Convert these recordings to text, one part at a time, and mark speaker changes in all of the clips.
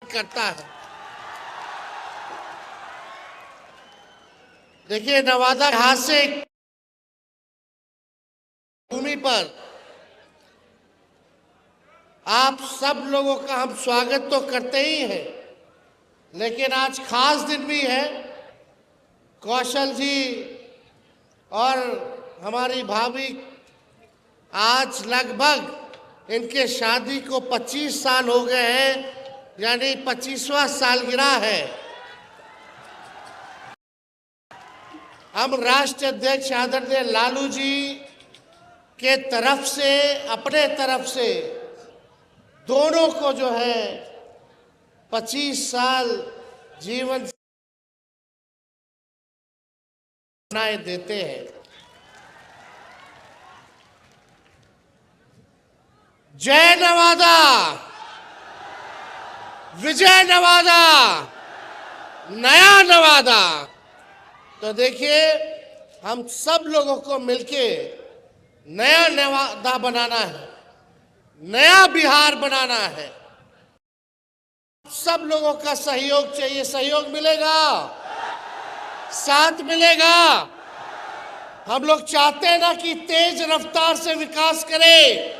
Speaker 1: करता है। देखिए, नवादा ऐतिहासिक भूमि पर आप सब लोगों का हम स्वागत तो करते ही हैं, लेकिन आज खास दिन भी है। कौशल जी और हमारी भाभी, आज लगभग इनके शादी को 25 साल हो गए हैं, यानी 25वां सालगिरह है। हम राष्ट्रीय अध्यक्ष आदरणीय लालू जी के तरफ से, अपने तरफ से दोनों को जो है 25 साल जीवन बनाए देते हैं। जय नवादा, विजय नवादा, नया नवादा। तो देखिए, हम सब लोगों को मिलके नया नवादा बनाना है, नया बिहार बनाना है। सब लोगों का सहयोग चाहिए। सहयोग मिलेगा, साथ मिलेगा। हम लोग चाहते हैं ना कि तेज रफ्तार से विकास करें,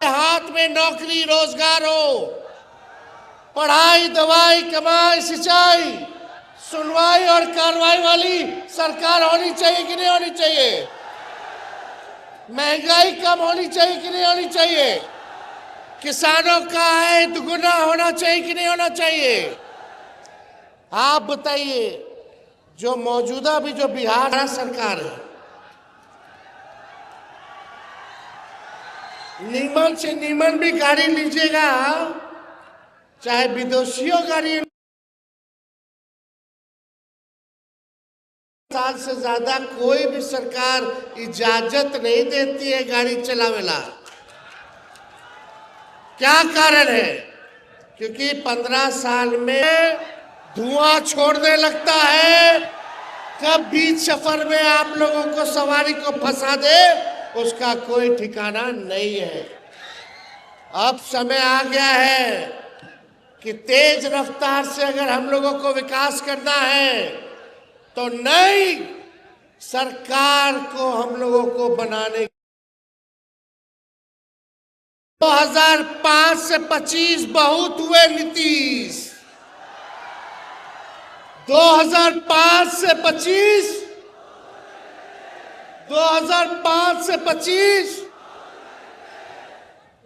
Speaker 1: हाथ में नौकरी रोजगार हो, पढ़ाई दवाई कमाई सिंचाई सुनवाई और कार्रवाई वाली सरकार होनी चाहिए कि नहीं होनी चाहिए? महंगाई कम होनी चाहिए कि नहीं होनी चाहिए? किसानों का आय दुगुना होना चाहिए कि नहीं होना चाहिए? आप बताइए, जो मौजूदा भी जो बिहार सरकार है, नीमन से नीमन भी गाड़ी लीजिएगा, चाहे विदेशियों गाड़ी, साल से ज्यादा कोई भी सरकार इजाजत नहीं देती है गाड़ी चलावेला। क्या कारण है? क्योंकि 15 साल में धुआं छोड़ने लगता है। कब बीच सफर में आप लोगों को सवारी को फंसा दे, उसका कोई ठिकाना नहीं है। अब समय आ गया है कि तेज रफ्तार से अगर हम लोगों को विकास करना है तो नई सरकार को हम लोगों को बनाने। 2005 से 25 बहुत हुए नीतीश। 2005 से 25, 2005 से 25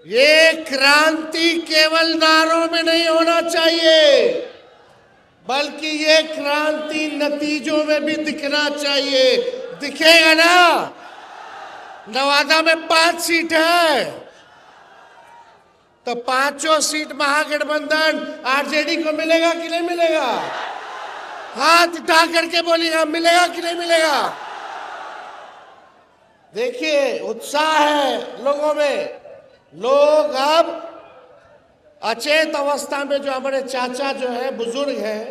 Speaker 1: ये क्रांति केवल नारों में नहीं होना चाहिए, बल्कि ये क्रांति नतीजों में भी दिखना चाहिए। दिखेगा ना? नवादा में 5 सीट है, तो 5 सीट महागठबंधन आरजेडी को मिलेगा कि नहीं मिलेगा? हाथ उठा करके बोलिए, मिलेगा कि नहीं मिलेगा? देखिए, उत्साह है लोगों में। लोग अब अचेत अवस्था में, जो हमारे चाचा जो है बुजुर्ग हैं,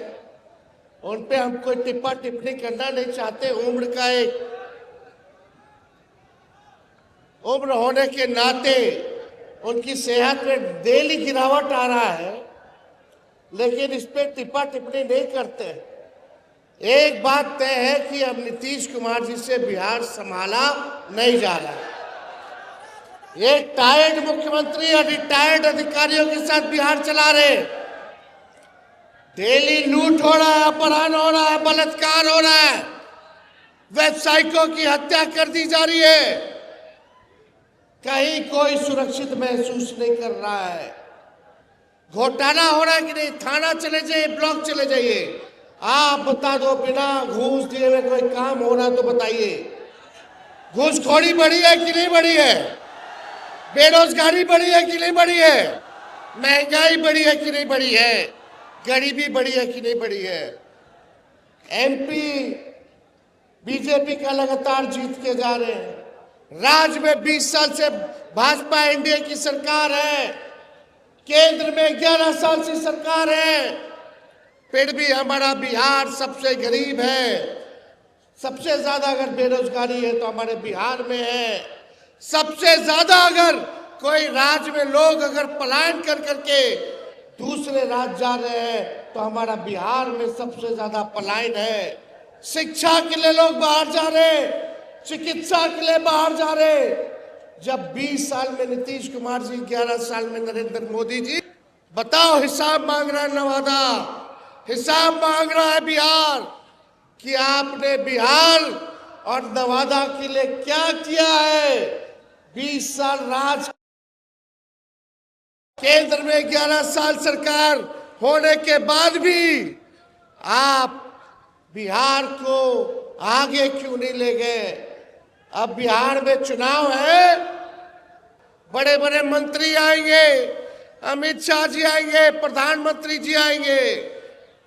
Speaker 1: उन पे हम कोई टिप्पा टिप्पणी करना नहीं चाहते। उम्र होने के नाते उनकी सेहत में डेली गिरावट आ रहा है, लेकिन इस पे टिप्पा टिप्पणी नहीं करते। एक बात तय है कि अब नीतीश कुमार जी से बिहार संभाला नहीं जा रहा है। एक टायर्ड मुख्यमंत्री और रिटायर्ड अधिकारियों के साथ बिहार चला रहे। डेली लूट हो रहा है, अपहरण हो रहा है, बलात्कार हो रहा है, व्यवसायिकों की हत्या कर दी जा रही है। कहीं कोई सुरक्षित महसूस नहीं कर रहा है। घोटाला हो रहा है कि नहीं? थाना चले जाइए, ब्लॉक चले जाइए, आप बता दो, बिना घूस दिए हुए कोई काम हो रहा तो बताइए। घूसखोरी बढ़ी है कि नहीं बढ़ी है? बेरोजगारी बढ़ी है कि नहीं बढ़ी है? महंगाई बढ़ी है कि नहीं बढ़ी है? गरीबी बढ़ी है कि नहीं बढ़ी है? एमपी बीजेपी का लगातार जीत के जा रहे हैं। राज्य में 20 साल से भाजपा एनडीए की सरकार है, केंद्र में 11 साल से सरकार है, फिर भी हमारा बिहार सबसे गरीब है। सबसे ज्यादा अगर बेरोजगारी है तो हमारे बिहार में है। सबसे ज्यादा अगर कोई राज्य में लोग अगर पलायन कर करके दूसरे राज्य जा रहे हैं तो हमारा बिहार में सबसे ज्यादा पलायन है। शिक्षा के लिए लोग बाहर जा रहे, चिकित्सा के लिए बाहर जा रहे। जब 20 साल में नीतीश कुमार जी, 11 साल में नरेंद्र मोदी जी, बताओ हिसाब मांग रहा है नवादा, हिसाब मांग रहा है बिहार कि आपने बिहार और नवादा के लिए क्या किया है। 20 साल राज, केंद्र में 11 साल सरकार होने के बाद भी आप बिहार को आगे क्यों नहीं ले गए। अब बिहार में चुनाव है, बड़े बड़े मंत्री आएंगे, अमित शाह जी आएंगे, प्रधानमंत्री जी आएंगे,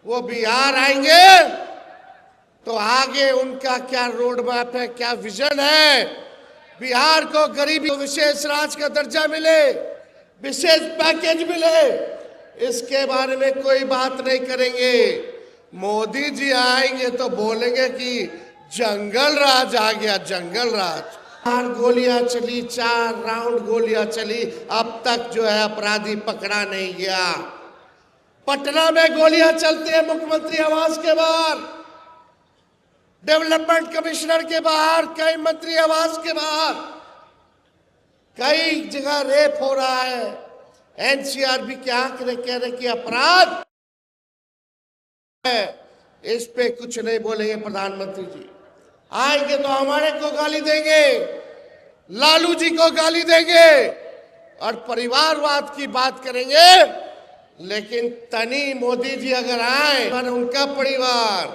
Speaker 1: वो बिहार आएंगे तो आगे उनका क्या रोड मैप है, क्या विजन है। बिहार को गरीबी को विशेष राज्य का दर्जा मिले, विशेष पैकेज मिले, इसके बारे में कोई बात नहीं करेंगे। मोदी जी आएंगे तो बोलेंगे कि जंगल राज आ गया, जंगल राज। 4 गोलियां चली, 4 राउंड गोलियां चली, अब तक जो है अपराधी पकड़ा नहीं गया। पटना में गोलियां चलती है मुख्यमंत्री आवास के बाहर, डेवलपमेंट कमिश्नर के बाहर, कई मंत्री आवास के बाहर, कई जगह रेप हो रहा है। एनसीआरबी के आंकड़े कह रहे कि अपराध है, इस पे कुछ नहीं बोलेंगे प्रधानमंत्री जी। आएंगे तो हमारे को गाली देंगे, लालू जी को गाली देंगे और परिवारवाद की बात करेंगे। लेकिन तनी मोदी जी अगर आए, उनका परिवार,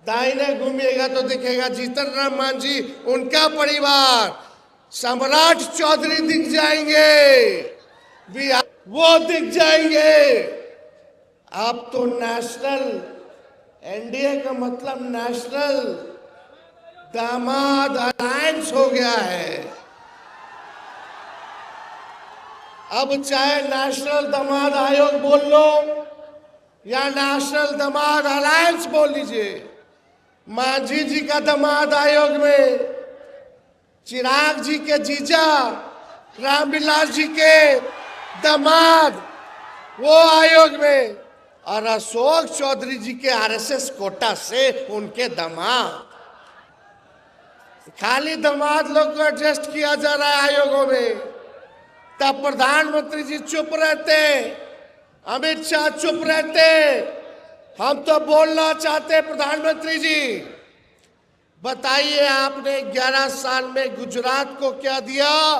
Speaker 1: दाहिने घूमिएगा तो दिखेगा जीतन राम मांझी, उनका परिवार, सम्राट चौधरी दिख जाएंगे, वो दिख जाएंगे। अब तो नेशनल, एनडीए का मतलब नेशनल दामाद अलायंस हो गया है। अब चाहे नेशनल दामाद आयोग बोल लो या नेशनल दामाद अलायंस बोल लीजिए, मांझी जी का दामाद आयोग में, चिराग जी के जीजा रामविलास जी के दामाद वो आयोग में, और अशोक चौधरी जी के आरएसएस कोटा से उनके दामाद। खाली दामाद लोग को एडजस्ट किया जा रहा है आयोगों में। तब प्रधानमंत्री जी चुप रहते, अमित शाह चुप रहते। हम तो बोलना चाहते प्रधानमंत्री जी, बताइए आपने 11 साल में गुजरात को क्या दिया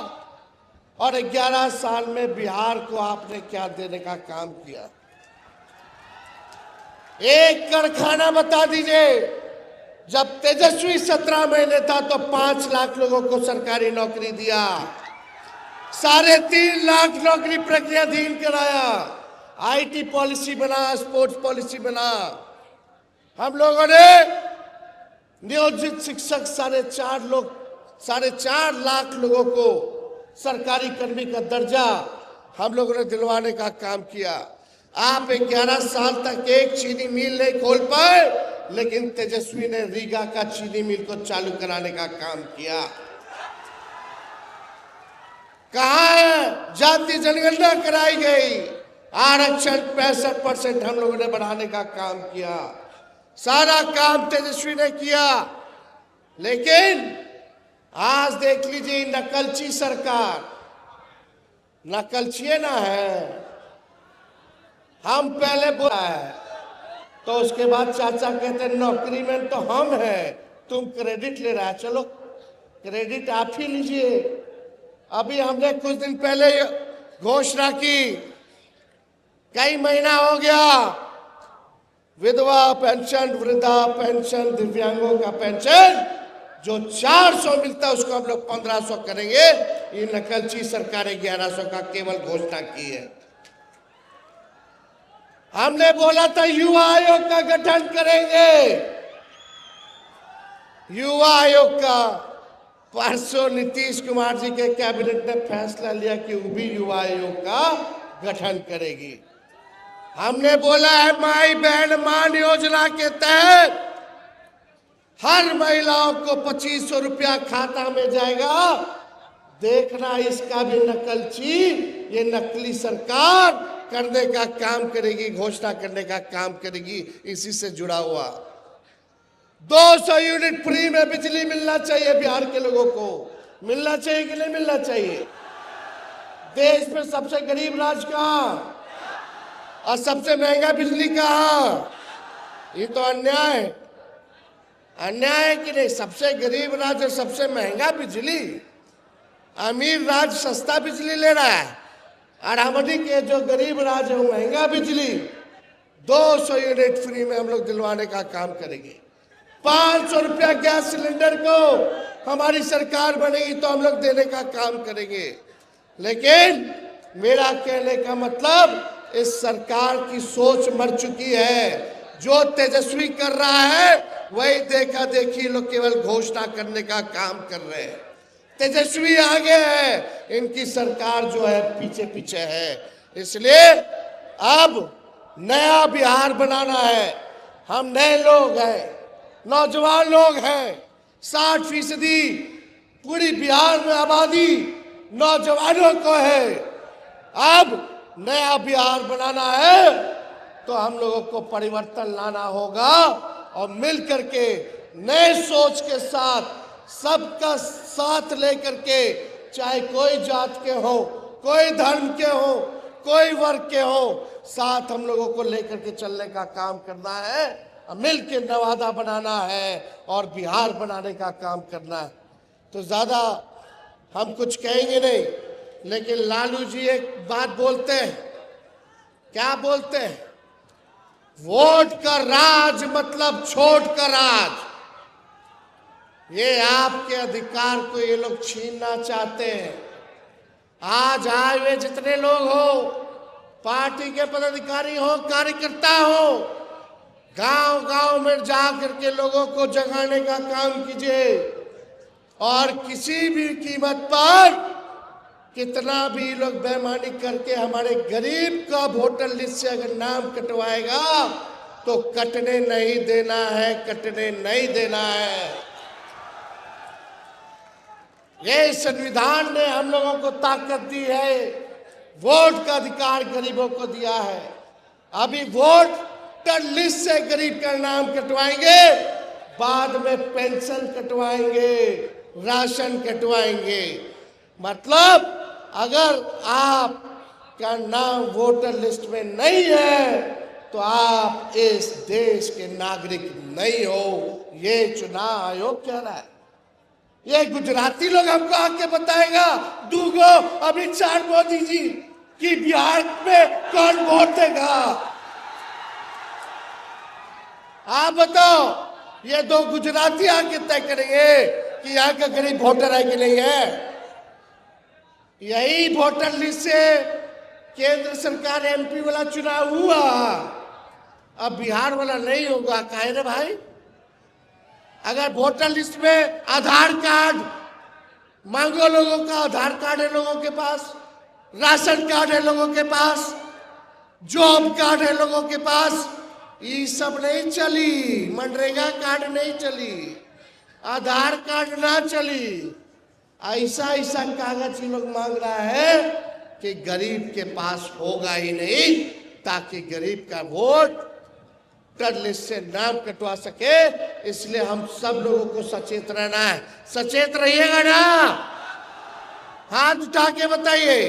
Speaker 1: और 11 साल में बिहार को आपने क्या देने का काम किया। एक कारखाना बता दीजिए। जब तेजस्वी 17 महीने था तो 5 लाख लोगों को सरकारी नौकरी दिया, 3.5 लाख नौकरी प्रक्रियाधीन कराया, आईटी पॉलिसी बना, स्पोर्ट्स पॉलिसी बना। हम लोगों ने नियोजित शिक्षक 4.5 लाख लोगों को सरकारी कर्मी का दर्जा हम लोगों ने दिलवाने का काम किया। आप 11 साल तक एक चीनी मिल नहीं खोल पाए, लेकिन तेजस्वी ने रीगा का चीनी मिल को चालू कराने का काम किया। कहाँ है जाति जनगणना कराई गई, आरक्षण 65% हम लोगों ने बढ़ाने का काम किया। सारा काम तेजस्वी ने किया। लेकिन आज देख लीजिए नकलची सरकार, नकलची ना है। हम पहले बोला है तो उसके बाद चाचा कहते हैं नौकरी में तो हम हैं, तुम क्रेडिट ले रहा है। चलो क्रेडिट आप ही लीजिए। अभी हमने कुछ दिन पहले घोषणा की, कई महीना हो गया, विधवा पेंशन, वृद्धा पेंशन, दिव्यांगों का पेंशन जो 400 मिलता है उसको हम लोग 1500 करेंगे। ये नकलची सरकारें 1100 का केवल घोषणा की है। हमने बोला था युवा आयोग का गठन करेंगे, युवा आयोग का। परसों नीतीश कुमार जी के कैबिनेट ने फैसला लिया कि वो भी युवा आयोग का गठन करेगी। हमने बोला है माई बहन मान योजना के तहत हर महिलाओं को 2500 रुपया खाता में जाएगा देखना इसका भी नकलची, ये नकली सरकार करने का काम करेगी, घोषणा करने का काम करेगी। इसी से जुड़ा हुआ 200 यूनिट फ्री में बिजली मिलना चाहिए बिहार के लोगों को। मिलना चाहिए कि नहीं मिलना चाहिए? देश में सबसे गरीब राज्य कहाँ और सबसे महंगा बिजली कहाँ? ये तो अन्याय है। अन्याय है कि नहीं? सबसे गरीब राज्य सबसे महंगा बिजली, अमीर राज्य सस्ता बिजली ले रहा है, और हमारी के जो गरीब राज्य है वो महंगा बिजली। 200 यूनिट फ्री में हम लोग दिलवाने का काम करेंगे। 500 रुपया गैस सिलेंडर को हमारी सरकार बनेगी तो हम लोग देने का काम करेंगे। लेकिन मेरा कहने का मतलब, इस सरकार की सोच मर चुकी है। जो तेजस्वी कर रहा है वही देखा देखी लोग केवल घोषणा करने का काम कर रहे हैं। तेजस्वी आगे है, इनकी सरकार जो है पीछे पीछे है। इसलिए अब नया बिहार बनाना है। हम नए लोग हैं, नौजवान लोग हैं। 60% पूरी बिहार में आबादी नौजवानों को है। अब नया बिहार बनाना है तो हम लोगों को परिवर्तन लाना होगा, और मिल करके नए सोच के साथ, सबका साथ लेकर के, चाहे कोई जात के हो, कोई धर्म के हो, कोई वर्ग के हो, साथ हम लोगों को लेकर के चलने का काम करना है, मिल के नवादा बनाना है और बिहार बनाने का काम करना है। तो ज्यादा हम कुछ कहेंगे नहीं, लेकिन लालू जी एक बात बोलते हैं। क्या बोलते हैं? वोट का राज मतलब छोट का राज। ये आपके अधिकार को ये लोग छीनना चाहते हैं। आज आए हुए जितने लोग हो, पार्टी के पदाधिकारी हो, कार्यकर्ता हो, गांव गांव में जा करके लोगों को जगाने का काम कीजिए, और किसी भी कीमत पर, कितना भी लोग बेईमानी करके हमारे गरीब का वोटर लिस्ट से अगर नाम कटवाएगा तो कटने नहीं देना है, कटने नहीं देना है। ये संविधान ने हम लोगों को ताकत दी है, वोट का अधिकार गरीबों को दिया है। अभी वोटर लिस्ट से गरीब का नाम कटवाएंगे, बाद में पेंशन कटवाएंगे, राशन कटवाएंगे। मतलब अगर आपका नाम वोटर लिस्ट में नहीं है तो आप इस देश के नागरिक नहीं हो। ये चुनाव आयोग कह रहा है। ये गुजराती लोग हमको आके बताएगा दूगो अमित शाह मोदी जी कि बिहार में कौन वोट देगा। आप बताओ, ये दो गुजराती आके तय करेंगे कि यहाँ का गरीब वोटर है कि नहीं है। यही वोटर लिस्ट से केंद्र सरकार एमपी वाला चुनाव हुआ, अब बिहार वाला नहीं होगा। काहे रे भाई? अगर वोटर लिस्ट में आधार कार्ड मांगो, लोगों का आधार कार्ड है लोगों के पास, राशन कार्ड है लोगों के पास, जॉब कार्ड है लोगों के पास, ये सब नहीं चली। मनरेगा कार्ड नहीं चली, आधार कार्ड ना चली। ऐसा ऐसा कागज ये लोग मांग रहा है कि गरीब के पास होगा ही नहीं, ताकि गरीब का वोटर लिस्ट से नाम कटवा सके। इसलिए हम सब लोगों को सचेत रहना है। सचेत रहिएगा ना? हाथ उठा के बताइए।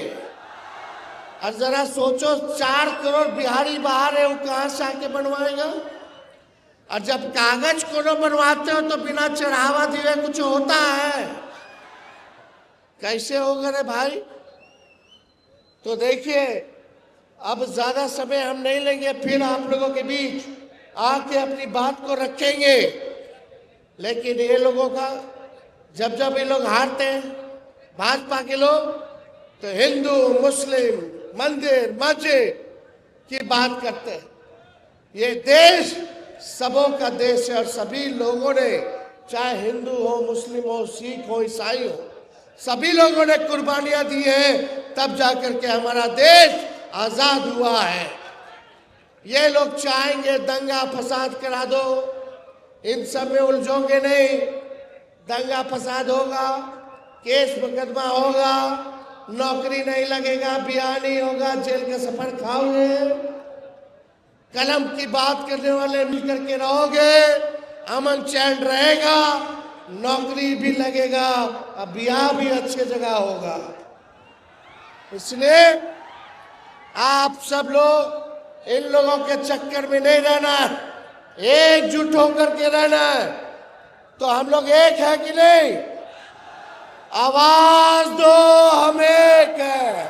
Speaker 1: और जरा सोचो, 4 करोड़ बिहारी बाहर है, वो कहां से आके बनवाएगा? और जब कागज को बनवाते हो तो बिना चढ़ावा दिए कुछ होता है? कैसे होगा रे भाई? तो देखिए, अब ज्यादा समय हम नहीं लेंगे, फिर आप लोगों के बीच आके अपनी बात को रखेंगे। लेकिन ये लोगों का, जब जब ये लोग हारते हैं, भाजपा के लोग, तो हिंदू मुस्लिम मंदिर मस्जिद की बात करते हैं। ये देश सबों का देश है, और सभी लोगों ने, चाहे हिंदू हो, मुस्लिम हो, सिख हो, ईसाई हो, सभी लोगों ने कुर्बानियां दी हैं, तब जाकर के हमारा देश आजाद हुआ है। ये लोग चाहेंगे दंगा फसाद करा दो, इन सब में उलझोगे नहीं। दंगा फसाद होगा केस मुकदमा होगा, नौकरी नहीं लगेगा, ब्याह नहीं होगा, जेल का सफर खाओगे, कलम की बात करने वाले मिलकर के रहोगे, अमन चैन रहेगा, नौकरी भी लगेगा, अब ब्याह भी अच्छी जगह होगा। इसलिए आप सब लोग इन लोगों के चक्कर में नहीं रहना, एकजुट होकर के रहना है। तो हम लोग एक है कि नहीं? आवाज दो, हम एक है।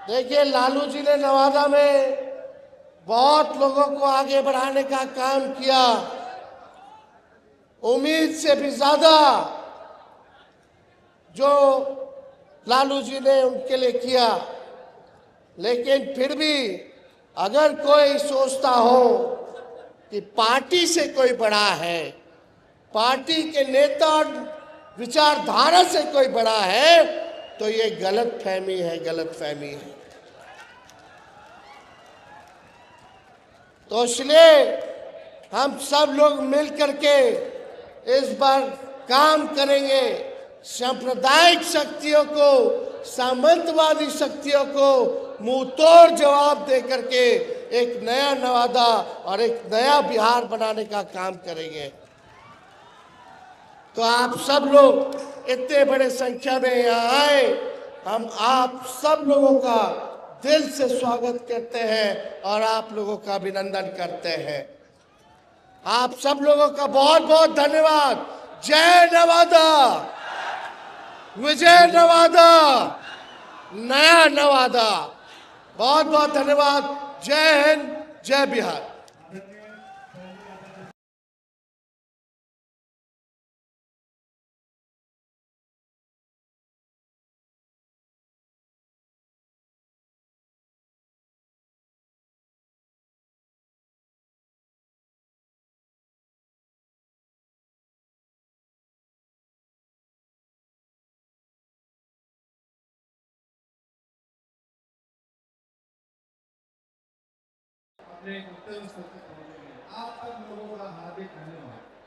Speaker 1: देखिए, लालू जी ने नवादा में बहुत लोगों को आगे बढ़ाने का काम किया, उम्मीद से भी ज्यादा जो लालू जी ने उनके लिए किया। लेकिन फिर भी अगर कोई सोचता हो कि पार्टी से कोई बड़ा है, पार्टी के नेता और विचारधारा से कोई बड़ा है, तो ये गलत फहमी है, गलत फहमी है। तो इसलिए हम सब लोग मिल करके इस बार काम करेंगे, सांप्रदायिक शक्तियों को, सामंतवादी शक्तियों को मुंह तोड़ जवाब दे करके एक नया नवादा और एक नया बिहार बनाने का काम करेंगे। तो आप सब लोग इतने बड़े संख्या में यहाँ आए, हम आप सब लोगों का दिल से स्वागत करते हैं और आप लोगों का अभिनंदन करते हैं। आप सब लोगों का बहुत बहुत धन्यवाद। जय नवादा, विजय नवादा, नया नवादा। बहुत बहुत धन्यवाद। जय हिंद, जय बिहार।
Speaker 2: अपने उत्तर आप सब लोगों का हार्दिक धन्यवाद।